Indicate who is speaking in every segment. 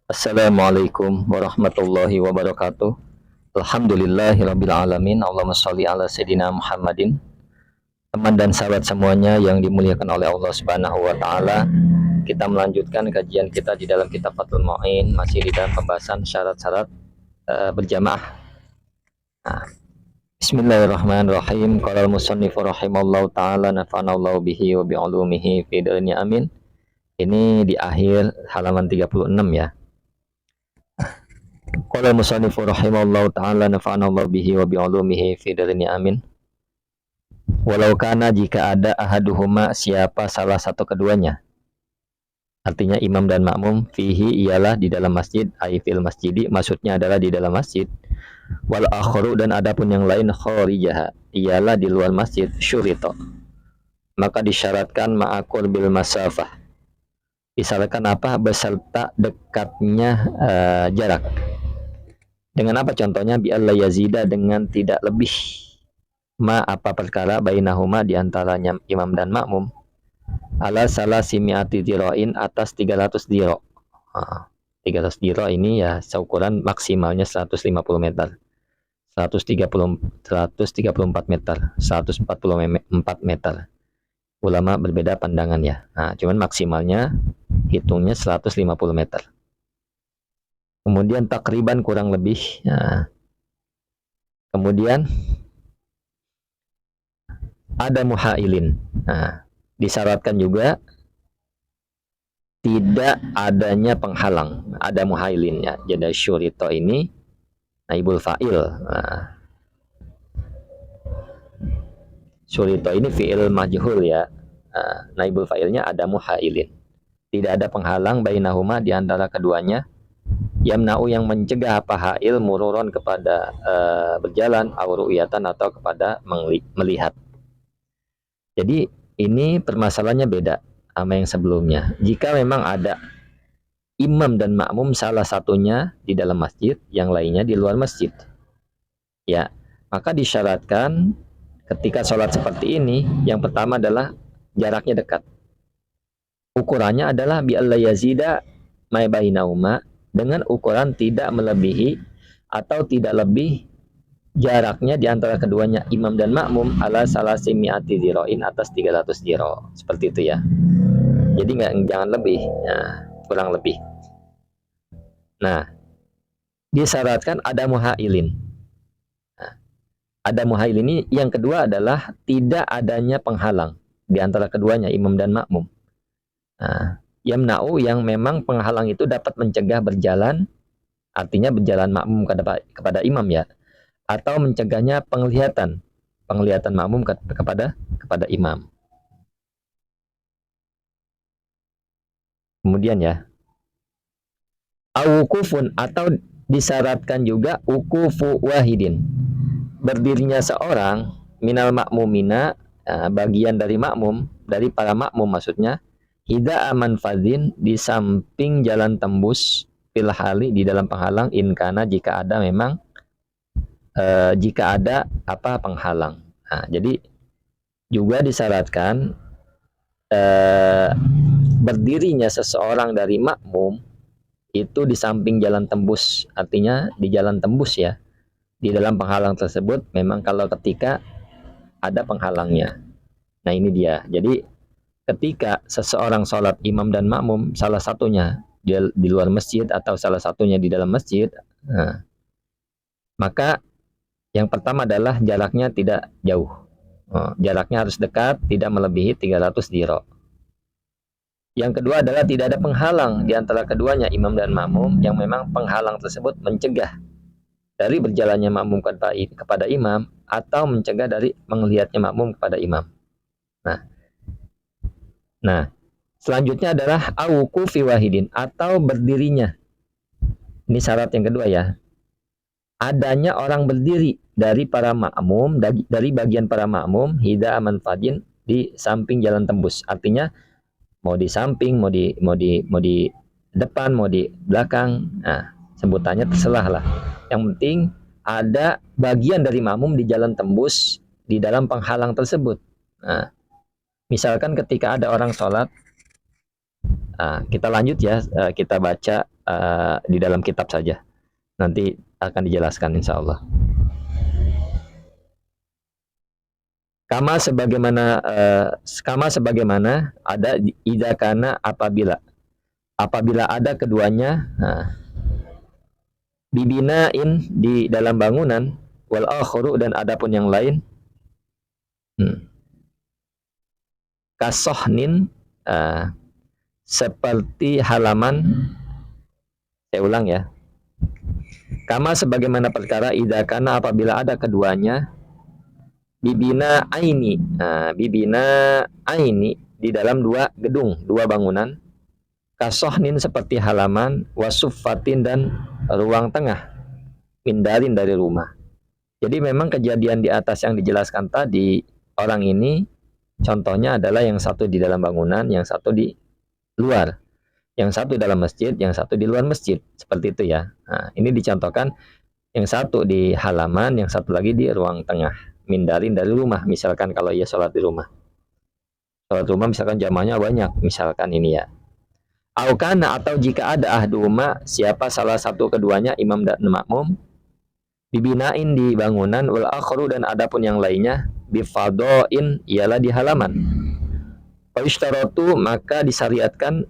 Speaker 1: Assalamualaikum warahmatullahi wabarakatuh. Alhamdulillahirabbil alamin. Allahumma shalli ala sayidina Muhammadin. Teman dan sahabat semuanya yang dimuliakan oleh Allah Subhanahu wa taala, kita melanjutkan kajian kita di dalam kitab Fathul Mu'in, masih di dalam pembahasan syarat-syarat berjamaah. Nah, Bismillahirrahmanirrahim. Qala al-musannifu rahimallahu taala nafa'anallahu bihi wa bi'ulumihi fi dunya amin. Ini di akhir halaman 36 ya. Qala musannifu rahimallahu ta'ala nafa'anallahu bihi wa bi'ulumihi fi darini amin. Walau kana jika ada ahaduhuma siapa salah satu keduanya. Artinya imam dan makmum fihi ialah di dalam masjid, ai fil masjidi maksudnya adalah di dalam masjid. Wal akharu dan adapun yang lain kharijaha ialah di luar masjid syurita. Maka disyaratkan ma'aqur bil masafah. Disyaratkan apa? Beserta dekatnya jarak. Dengan apa contohnya? Bi'alla yazida dengan tidak lebih ma apa perkara bainahuma diantaranya imam dan makmum ala salah simiati diroin atas 300 diro. 300 diro ini ya seukuran maksimalnya 150 meter, 134 meter, 144 meter. Ulama berbeda pandangan ya. Nah, cuman maksimalnya hitungnya 150 meter. Kemudian takriban kurang lebih. Nah, kemudian ada muhailin. Nah, disyaratkan juga tidak adanya penghalang. Ada muhailin ya. Jadi syurito ini naibul fa'il. Nah, syurito ini fi'il majhul ya. Nah, naibul fa'ilnya ada muhailin. Tidak ada penghalang bainahuma di antara keduanya. Yamna'u yang mencegah apa hail mururon kepada berjalan auru'iyatan atau kepada melihat. Jadi ini permasalahannya beda sama yang sebelumnya. Jika memang ada imam dan makmum salah satunya di dalam masjid, yang lainnya di luar masjid, ya maka disyaratkan ketika sholat seperti ini, yang pertama adalah jaraknya dekat. Ukurannya adalah bi'alla yazida ma bainauma, dengan ukuran tidak melebihi atau tidak lebih jaraknya di antara keduanya imam dan makmum ala salasi mi'ati ziroin atas 300 ziro. Seperti itu ya. Jadi jangan lebih, nah, kurang lebih. Nah, disyaratkan ada muhailin. Nah, ada muhailin ini yang kedua adalah tidak adanya penghalang di antara keduanya imam dan makmum. Nah, yamna'u yang memang penghalang itu dapat mencegah berjalan, artinya berjalan makmum kepada imam ya, atau mencegahnya penglihatan makmum kepada imam. Kemudian ya, awukufun atau disyaratkan juga ukufu wahidin, berdirinya seorang minal makmumina, bagian dari makmum, dari para makmum maksudnya, hida aman fadin di samping jalan tembus fil hali di dalam penghalang inkana jika ada memang jika ada apa penghalang. Nah, jadi juga disyaratkan berdirinya seseorang dari makmum itu di samping jalan tembus, artinya di jalan tembus ya, di dalam penghalang tersebut memang kalau ketika ada penghalangnya. Nah ini dia, jadi ketika seseorang sholat imam dan makmum, salah satunya di luar masjid atau salah satunya di dalam masjid, nah, maka yang pertama adalah jaraknya tidak jauh. Jaraknya harus dekat, tidak melebihi 300 diro. Yang kedua adalah tidak ada penghalang di antara keduanya imam dan makmum, yang memang penghalang tersebut mencegah dari berjalannya makmum kepada imam atau mencegah dari melihatnya makmum kepada imam. Nah, selanjutnya adalah awuku fi wahidin atau berdirinya. Ini syarat yang kedua ya. Adanya orang berdiri dari para makmum, dari bagian para makmum hida aman fadin di samping jalan tembus. Artinya mau di samping, mau di depan, mau di belakang. Nah, sebutannya terserah lah. Yang penting ada bagian dari makmum di jalan tembus di dalam penghalang tersebut. Nah, misalkan ketika ada orang sholat, kita lanjut ya, kita baca di dalam kitab saja. Nanti akan dijelaskan insya Allah. Kama sebagaimana ada idza kana apabila ada keduanya, bibinain di dalam bangunan, wal akharu dan adapun yang lain, kasohnin, seperti halaman. Saya ulang ya. Kama sebagaimana perkara idza kana apabila ada keduanya, bibina aini di dalam dua gedung, dua bangunan, kasohnin seperti halaman, wasuffatin dan ruang tengah, mindarin dari rumah. Jadi memang kejadian di atas yang dijelaskan tadi, orang ini contohnya adalah yang satu di dalam bangunan, yang satu di luar, yang satu dalam masjid, yang satu di luar masjid, seperti itu ya. Nah, ini dicontohkan yang satu di halaman, yang satu lagi di ruang tengah, mindarin dari rumah. Misalkan kalau ia sholat di rumah, sholat rumah misalkan jamaahnya banyak, misalkan ini ya. Aukana atau jika ada ahduma, siapa salah satu keduanya imam dan makmum, dibinain di bangunan, wal akhru dan adapun yang lainnya, bifadoin ialah di halaman. Paishtarotu maka disyaratkan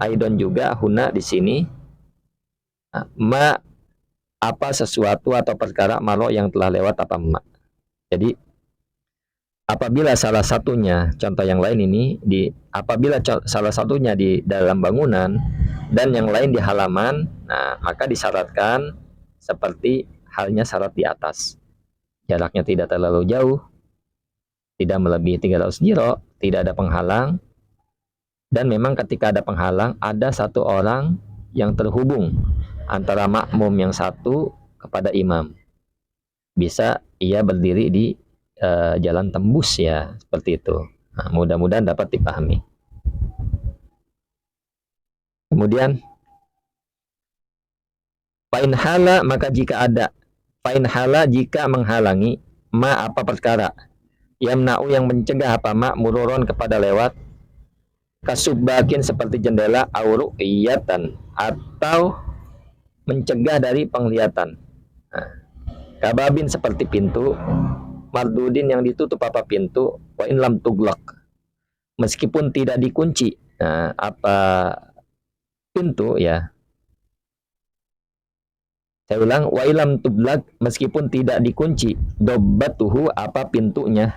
Speaker 1: aidon juga huna di sini, ma apa sesuatu atau perkara malo yang telah lewat apa ma. Jadi apabila salah satunya, contoh yang lain ini, apabila salah satunya di dalam bangunan dan yang lain di halaman, maka disyaratkan seperti halnya syarat di atas. Jaraknya tidak terlalu jauh, tidak melebihi 300 jiro, tidak ada penghalang, dan memang ketika ada penghalang, ada satu orang yang terhubung antara makmum yang satu kepada imam. Bisa ia berdiri di jalan tembus ya, seperti itu. Nah, mudah-mudahan dapat dipahami. Kemudian fainhala maka jika ada, fainhala jika menghalangi, ma apa perkara, yamna'u yang mencegah apa ma muroron kepada lewat, kasubakin seperti jendela, auru'iyatan atau mencegah dari penglihatan. Nah, kababin seperti pintu, mardudin yang ditutup apa pintu, wa in lam tuglak meskipun tidak dikunci. Nah, apa pintu ya, saya ulang, wa ilam tublak meskipun tidak dikunci, dobbatuhu apa pintunya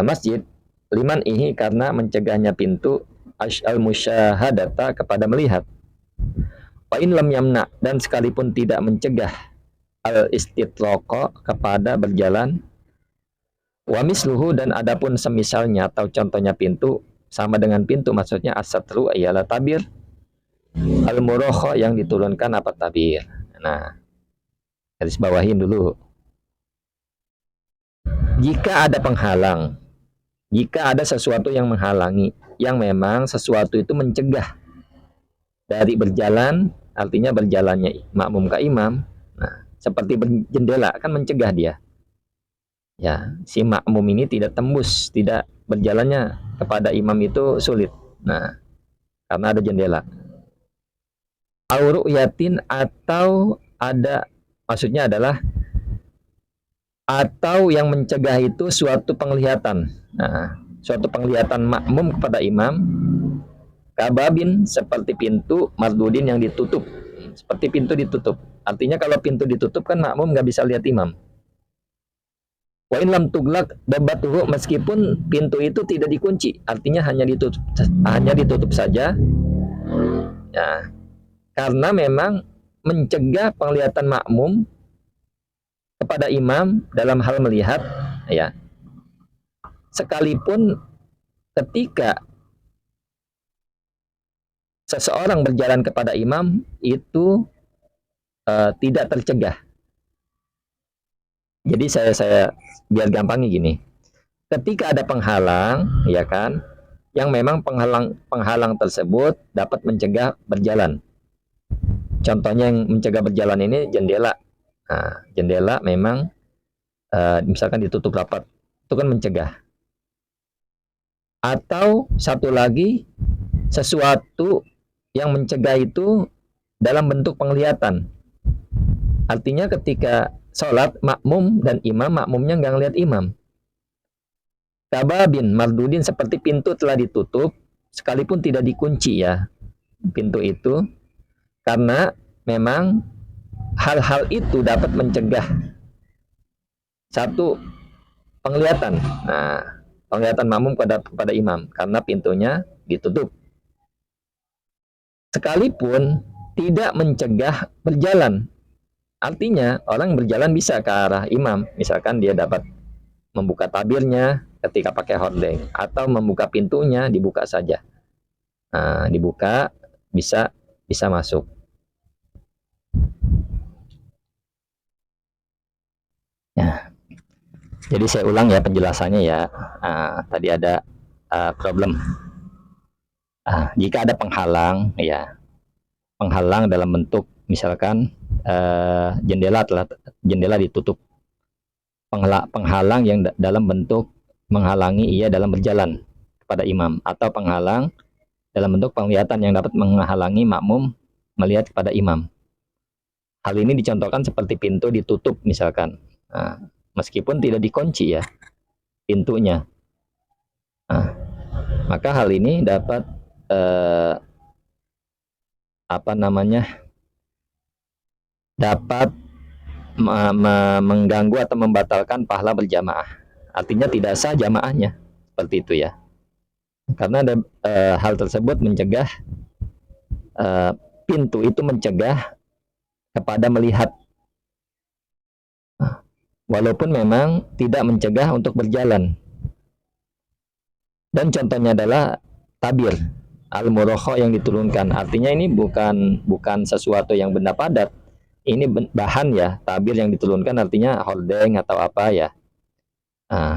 Speaker 1: masjid, liman ihi karena mencegahnya pintu, al musyahadata kepada melihat, wa in lam yamna dan sekalipun tidak mencegah, al istitloqo kepada berjalan, wa misluhu dan adapun semisalnya atau contohnya pintu, sama dengan pintu maksudnya as-satru ialah tabir, al-murokho yang diturunkan apa tabir. Nah, garis bawahin dulu. Jika ada penghalang, jika ada sesuatu yang menghalangi, yang memang sesuatu itu mencegah dari berjalan, artinya berjalannya makmum ke imam. Nah, seperti jendela kan mencegah dia. Ya, si makmum ini tidak tembus, tidak berjalannya kepada imam itu sulit. Nah, karena ada jendela. Auru'yatin atau ada, maksudnya adalah atau yang mencegah itu suatu penglihatan. Nah, suatu penglihatan makmum kepada imam, kababin seperti pintu, mardudin yang ditutup, seperti pintu ditutup. Artinya kalau pintu ditutup kan makmum nggak bisa lihat imam. Wa in lam tuglak dabbatuhu meskipun pintu itu tidak dikunci, artinya hanya ditutup saja. Ya, karena memang mencegah penglihatan makmum kepada imam dalam hal melihat, ya. Sekalipun ketika seseorang berjalan kepada imam itu tidak tercegah. Jadi saya biar gampangnya gini. Ketika ada penghalang, ya kan, yang memang penghalang tersebut dapat mencegah berjalan. Contohnya yang mencegah berjalan ini jendela. Nah, jendela memang misalkan ditutup rapat, itu kan mencegah. Atau satu lagi, sesuatu yang mencegah itu dalam bentuk penglihatan. Artinya ketika sholat makmum dan imam, makmumnya nggak ngelihat imam. Kababin mardudin, seperti pintu telah ditutup sekalipun tidak dikunci ya pintu itu, karena memang hal-hal itu dapat mencegah satu, penglihatan. Nah, penglihatan makmum kepada imam karena pintunya ditutup. Sekalipun tidak mencegah berjalan. Artinya orang berjalan bisa ke arah imam, misalkan dia dapat membuka tabirnya ketika pakai hordeng, atau membuka pintunya dibuka saja. Nah, dibuka bisa masuk. Ya. Jadi saya ulang ya penjelasannya ya. Tadi ada problem. Jika ada penghalang ya, penghalang dalam bentuk misalkan jendela ditutup, penghalang yang dalam bentuk menghalangi ia dalam berjalan kepada imam, atau penghalang dalam bentuk penglihatan yang dapat menghalangi makmum melihat kepada imam. Hal ini dicontohkan seperti pintu ditutup misalkan, meskipun tidak dikunci ya pintunya. Maka hal ini dapat dapat mengganggu atau membatalkan pahala berjamaah. Artinya tidak sah jamaahnya, seperti itu ya. Karena ada hal tersebut mencegah, pintu itu mencegah kepada melihat, walaupun memang tidak mencegah untuk berjalan. Dan contohnya adalah tabir al-murokho yang diturunkan. Artinya ini bukan sesuatu yang benda padat. Ini bahan ya, tabir yang diturunkan artinya hordeng atau apa ya.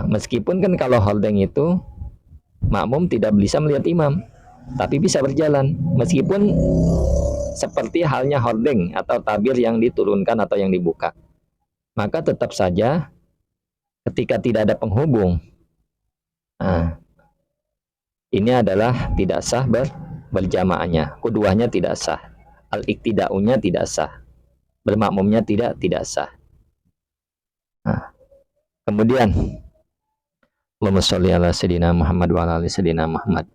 Speaker 1: Meskipun kan kalau hordeng itu makmum tidak bisa melihat imam, tapi bisa berjalan. Meskipun seperti halnya hordeng atau tabir yang diturunkan atau yang dibuka, maka tetap saja ketika tidak ada penghubung, ini adalah tidak sah berjamaahnya. Keduanya tidak sah. Al-iktida'unya tidak sah. Bermakmumnya tidak sah. Kemudian Allahumma sholli ala sayyidina Muhammad wa ala ali sayyidina Muhammad.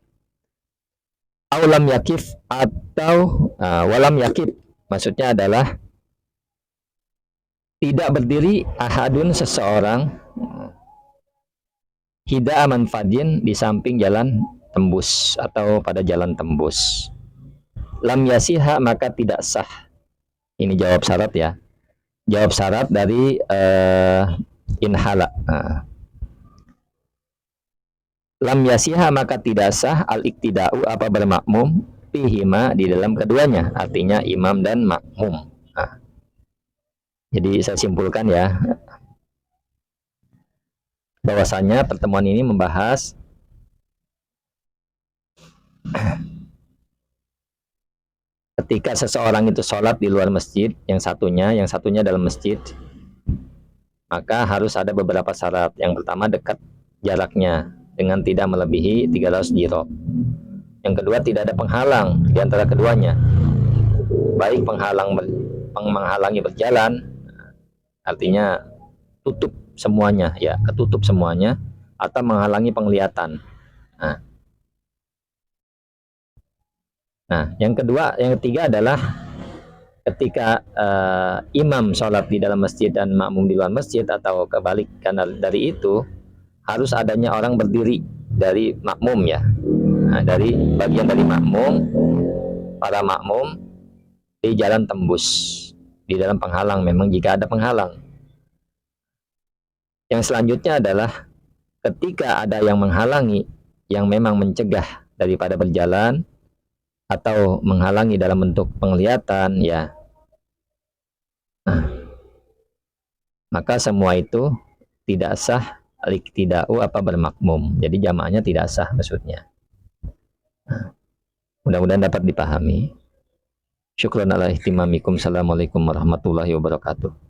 Speaker 1: Aulam yakif atau walam yakif, maksudnya adalah tidak berdiri ahadun seseorang hida manfadin di samping jalan tembus atau pada jalan tembus. Lam yasiha, maka tidak sah. Ini jawab syarat ya. Jawab syarat dari inhala. Lam yasiha, maka tidak sah al-iktida'u, apa bermakmum, pihima, di dalam keduanya, artinya imam dan makmum. Jadi saya simpulkan ya, bahwasanya pertemuan ini membahas ketika seseorang itu sholat di luar masjid, yang satunya dalam masjid, maka harus ada beberapa syarat. Yang pertama, dekat jaraknya dengan tidak melebihi 300 jiro. Yang kedua, tidak ada penghalang di antara keduanya, baik menghalangi berjalan, artinya tutup semuanya ya, ketutup semuanya, atau menghalangi penglihatan. Nah, yang ketiga adalah ketika imam sholat di dalam masjid dan makmum di luar masjid, atau kebalik, karena dari itu harus adanya orang berdiri dari makmum ya. Nah, dari bagian dari makmum, para makmum di jalan tembus, di dalam penghalang, memang jika ada penghalang. Yang selanjutnya adalah ketika ada yang menghalangi, yang memang mencegah daripada berjalan, atau menghalangi dalam bentuk penglihatan ya, maka semua itu tidak sah al-iktida'u, apa bermakmum. Jadi jamaahnya tidak sah maksudnya. Mudah-mudahan dapat dipahami. Syukran ala ihtimamikum. Assalamualaikum warahmatullahi wabarakatuh.